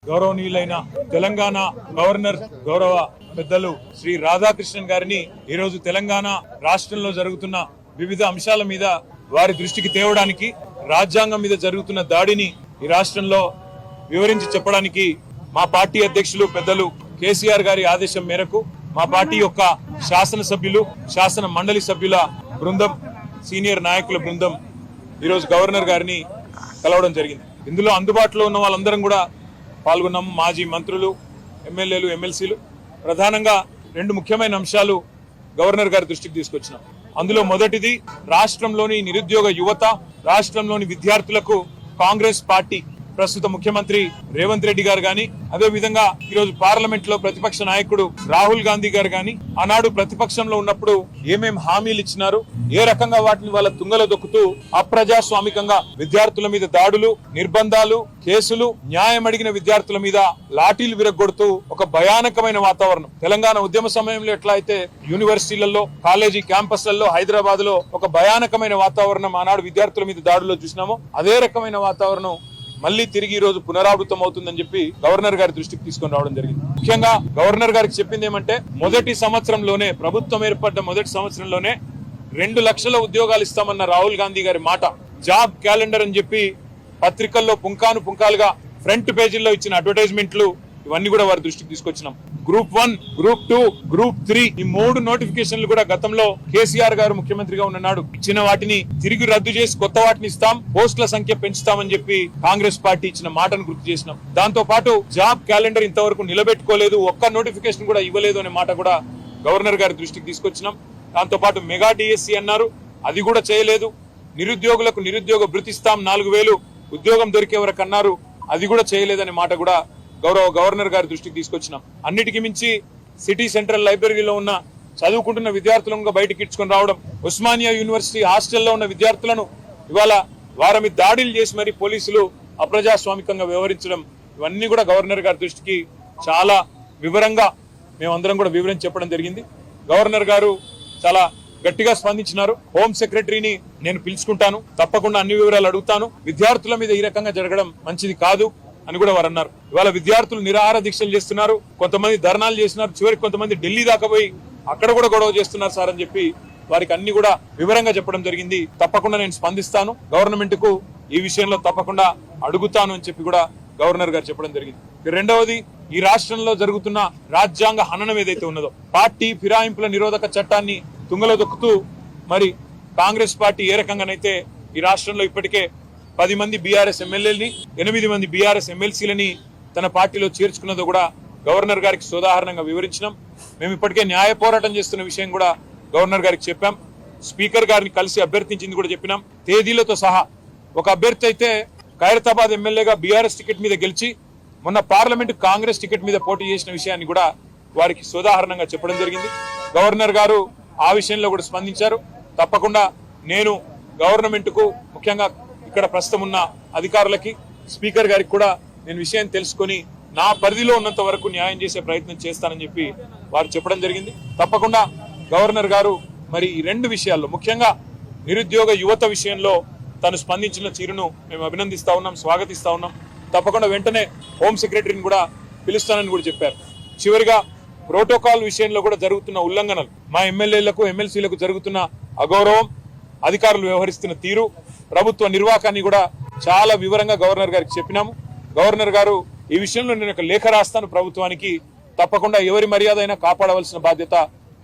గౌరవనీయులైన తెలంగాణ గవర్నర్ గౌరవ పెద్దలు శ్రీ రాధాకృష్ణన్ గారిని ఈరోజు తెలంగాణ రాష్ట్రంలో జరుగుతున్న వివిధ అంశాల మీద వారి దృష్టికి తేవడానికి, రాజ్యాంగం మీద జరుగుతున్న దాడిని ఈ రాష్ట్రంలో వివరించి చెప్పడానికి మా పార్టీ అధ్యక్షులు పెద్దలు కేసీఆర్ గారి ఆదేశం మేరకు మా పార్టీ యొక్క శాసనసభ్యులు, శాసన మండలి సభ్యుల బృందం, సీనియర్ నాయకుల బృందం ఈరోజు గవర్నర్ గారిని కలవడం జరిగింది. ఇందులో అందుబాటులో ఉన్న వాళ్ళందరం కూడా పాల్గొన్నాము. మాజీ మంత్రులు, ఎమ్మెల్యేలు, ఎమ్మెల్సీలు. ప్రధానంగా రెండు ముఖ్యమైన అంశాలు గవర్నర్ గారి దృష్టికి తీసుకొచ్చినాం. అందులో మొదటిది, రాష్ట్రంలోని నిరుద్యోగ యువత, రాష్ట్రంలోని విద్యార్థులకు కాంగ్రెస్ పార్టీ ప్రస్తుత ముఖ్యమంత్రి రేవంత్ రెడ్డి గారు గాని, అదే విధంగా ఈరోజు పార్లమెంట్ లో ప్రతిపక్ష నాయకుడు రాహుల్ గాంధీ గారు గాని ఆనాడు ప్రతిపక్షంలో ఉన్నప్పుడు ఏమేం హామీలు ఇచ్చినారు, ఏ రకంగా వాటిని వాళ్ళ తుంగలో దొక్కుతూ అప్రజాస్వామికంగా విద్యార్థుల మీద దాడులు, నిర్బంధాలు, కేసులు, న్యాయం అడిగిన విద్యార్థుల మీద లాఠీలు విరగొడుతూ ఒక భయానకమైన వాతావరణం. తెలంగాణ ఉద్యమ సమయంలో ఎట్లా అయితే యూనివర్సిటీలలో, కాలేజీ క్యాంపస్లలో, హైదరాబాద్ లో ఒక భయానకమైన వాతావరణం ఆనాడు విద్యార్థుల మీద దాడుల్లో చూసినామో, అదే రకమైన వాతావరణం మళ్లీ తిరిగి ఈ రోజు పునరావృతం అవుతుందని చెప్పి గవర్నర్ గారి దృష్టికి తీసుకొని రావడం జరిగింది. ముఖ్యంగా గవర్నర్ గారికి చెప్పింది ఏమంటే, మొదటి సంవత్సరంలోనే, ప్రభుత్వం ఏర్పడ్డ మొదటి సంవత్సరంలోనే 2 లక్షల ఉద్యోగాలు ఇస్తామన్న రాహుల్ గాంధీ గారి మాట, జాబ్ క్యాలెండర్ అని చెప్పి పత్రికల్లో పుంకాలుగా ఫ్రంట్ పేజీల్లో ఇచ్చిన అడ్వర్టైజ్మెంట్లు, ఇవన్నీ కూడా వారి దృష్టికి తీసుకొచ్చినాం. గ్రూప్ 1, గ్రూప్ 2, గ్రూప్ 3 ఈ 3 నోటిఫికేషన్లు కూడా గతంలో కేసీఆర్ గారు ముఖ్యమంత్రిగా ఉన్ననాడు ఇచ్చిన వాటిని తిరిగి రద్దు చేసి కొత్త వాటిని ఇస్తాం, పోస్టుల సంఖ్య పెంచుతామని చెప్పి కాంగ్రెస్ పార్టీ ఇచ్చిన మాటను గుర్తు చేసినాం. దాంతో పాటు జాబ్ క్యాలెండర్ ఇంతవరకు నిలబెట్టుకోలేదు, ఒక్క నోటిఫికేషన్ కూడా ఇవ్వలేదు అనే మాట కూడా గవర్నర్ గారి దృష్టికి తీసుకొచ్చినాం. దాంతో పాటు మెగా డిఎస్సి అన్నారు, అది కూడా చేయలేదు. నిరుద్యోగులకు నిరుద్యోగ భృతి ఇస్తాం 4000 ఉద్యోగం దొరికే వరకు అన్నారు, అది కూడా చేయలేదనే మాట కూడా గవర్నర్ గారి దృష్టికి తీసుకొచ్చినాం. అన్నిటికీ మించి సిటీ సెంట్రల్ లైబ్రరీలో ఉన్న చదువుకుంటున్న విద్యార్థులను బయటకి ఇచ్చుకొని రావడం, ఉస్మానియా యూనివర్సిటీ హాస్టల్లో ఉన్న విద్యార్థులను ఇవాళ వారి మీద దాడులు చేసి మరి పోలీసులు అప్రజాస్వామికంగా వ్యవహరించడం, ఇవన్నీ కూడా గవర్నర్ గారి దృష్టికి చాలా వివరంగా మేమందరం కూడా వివరించి చెప్పడం జరిగింది. గవర్నర్ గారు చాలా గట్టిగా స్పందించినారు. హోం సెక్రటరీని నేను పిలుచుకుంటాను, తప్పకుండా అన్ని వివరాలు అడుగుతాను, విద్యార్థుల మీద ఈ రకంగా జరగడం మంచిది కాదు అని కూడా వారు అన్నారు. ఇవాళ విద్యార్థులు నిరాహార దీక్షలు చేస్తున్నారు, కొంతమంది ధర్నాలు చేస్తున్నారు, చివరికి కొంతమంది ఢిల్లీ దాకా పోయి అక్కడ కూడా గొడవ చేస్తున్నారు సార్ అని చెప్పి వారికి అన్ని కూడా వివరంగా చెప్పడం జరిగింది. తప్పకుండా నేను స్పందిస్తాను, గవర్నమెంట్ కు ఈ విషయంలో తప్పకుండా అడుగుతాను అని చెప్పి కూడా గవర్నర్ గారు చెప్పడం జరిగింది. రెండవది, ఈ రాష్ట్రంలో జరుగుతున్న రాజ్యాంగ హననం ఏదైతే ఉన్నదో, పార్టీ ఫిరాయింపుల నిరోధక చట్టాన్ని తుంగలో దొక్కుతూ మరి కాంగ్రెస్ పార్టీ ఏ రకంగానైతే ఈ రాష్ట్రంలో ఇప్పటికే 10 మంది బీఆర్ఎస్ ఎమ్మెల్యేలని, 8 మంది బీఆర్ఎస్ ఎమ్మెల్సీలని తన పార్టీలో చేర్చుకున్నదో కూడా గవర్నర్ గారికి సోదాహరణంగా వివరించినాం. మేము ఇప్పటికే న్యాయ పోరాటం చేస్తున్న విషయం కూడా గవర్నర్ గారికి చెప్పాం. స్పీకర్ గారిని కలిసి అభ్యర్థించింది కూడా చెప్పినాం, తేదీలతో సహా. ఒక అభ్యర్థి అయితే ఖైరతాబాద్ ఎమ్మెల్యేగా బీఆర్ఎస్ టికెట్ మీద గెలిచి మొన్న పార్లమెంట్ కాంగ్రెస్ టికెట్ మీద పోటీ చేసిన విషయాన్ని కూడా వారికి సోదాహరణంగా చెప్పడం జరిగింది. గవర్నర్ గారు ఆ విషయంలో కూడా స్పందించారు. తప్పకుండా నేను గవర్నమెంట్ కు, ముఖ్యంగా ఇక్కడ ప్రస్తుతం ఉన్న అధికారులకి, స్పీకర్ గారికి కూడా నేను విషయం తెలుసుకొని నా పరిధిలో ఉన్నంత వరకు న్యాయం చేసే ప్రయత్నం చేస్తానని చెప్పి వారు చెప్పడం జరిగింది. తప్పకుండా గవర్నర్ గారు మరి ఈ 2 విషయాల్లో, ముఖ్యంగా నిరుద్యోగ యువత విషయంలో తను స్పందించిన తీరును మేము అభినందిస్తా ఉన్నాం, స్వాగతిస్తా ఉన్నాం. తప్పకుండా వెంటనే హోం సెక్రటరీని కూడా పిలుస్తానని కూడా చెప్పారు. చివరిగా ప్రోటోకాల్ విషయంలో కూడా జరుగుతున్న ఉల్లంఘనలు, మా ఎమ్మెల్యేలకు, ఎమ్మెల్సీలకు జరుగుతున్న అగౌరవం, అధికారులు వ్యవహరిస్తున్న తీరు, ప్రభుత్వ నిర్వాహకాన్ని కూడా చాలా వివరంగా గవర్నర్ గారికి చెప్పినాము. గవర్నర్ గారు ఈ విషయంలో నేను ఒక లేఖ రాస్తాను ప్రభుత్వానికి, తప్పకుండా ఎవరి మర్యాద అయినా కాపాడవలసిన బాధ్యత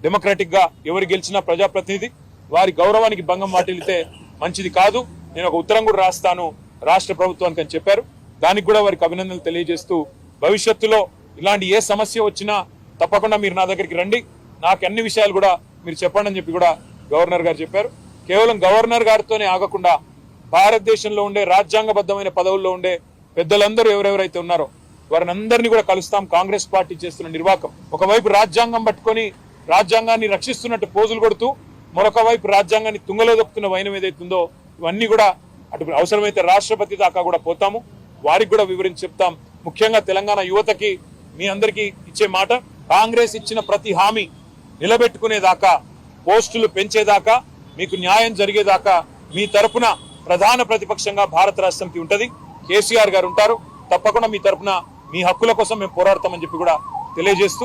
డెమోక్రాటిక్ గా, ఎవరు గెలిచినా ప్రజాప్రతినిధి, వారి గౌరవానికి భంగం వాటిల్లితే మంచిది కాదు, నేను ఒక ఉత్తరం కూడా రాస్తాను రాష్ట్ర ప్రభుత్వానికి అని చెప్పారు. దానికి కూడా వారికి అభినందనలు తెలియజేస్తూ, భవిష్యత్తులో ఇలాంటి ఏ సమస్య వచ్చినా తప్పకుండా మీరు నా దగ్గరికి రండి, నాకు అన్ని విషయాలు కూడా మీరు చెప్పండి అని చెప్పి కూడా గవర్నర్ గారు చెప్పారు. కేవలం గవర్నర్ గారితోనే ఆగకుండా భారతదేశంలో ఉండే రాజ్యాంగబద్ధమైన పదవుల్లో ఉండే పెద్దలందరూ ఎవరెవరైతే ఉన్నారో వారిని అందరినీ కూడా కలుస్తాం. కాంగ్రెస్ పార్టీ చేస్తున్న నిర్వాకం, ఒకవైపు రాజ్యాంగం పట్టుకొని రాజ్యాంగాన్ని రక్షిస్తున్నట్టు పోజులు కొడుతూ, మరొక వైపు రాజ్యాంగాన్ని తుంగలో దొక్కుతున్న వైనం ఏదైతుందో, ఇవన్నీ కూడా అటు అవసరమైతే రాష్ట్రపతి దాకా కూడా పోతాము, వారికి కూడా వివరించి చెప్తాం. ముఖ్యంగా తెలంగాణ యువతకి మీ అందరికీ ఇచ్చే మాట, కాంగ్రెస్ ఇచ్చిన ప్రతి హామీ నిలబెట్టుకునేదాకా, పోస్టులు పెంచేదాకా, మీకు న్యాయం జరిగేదాకా మీ తరపున ప్రధాన ప్రతిపక్షంగా భారత రాష్ట్ర సమితి ఉంటది, కేసీఆర్ గారు ఉంటారు. తప్పకుండా మీ తరపున మీ హక్కుల కోసం మేము పోరాడతామని చెప్పి కూడా తెలియజేస్తూ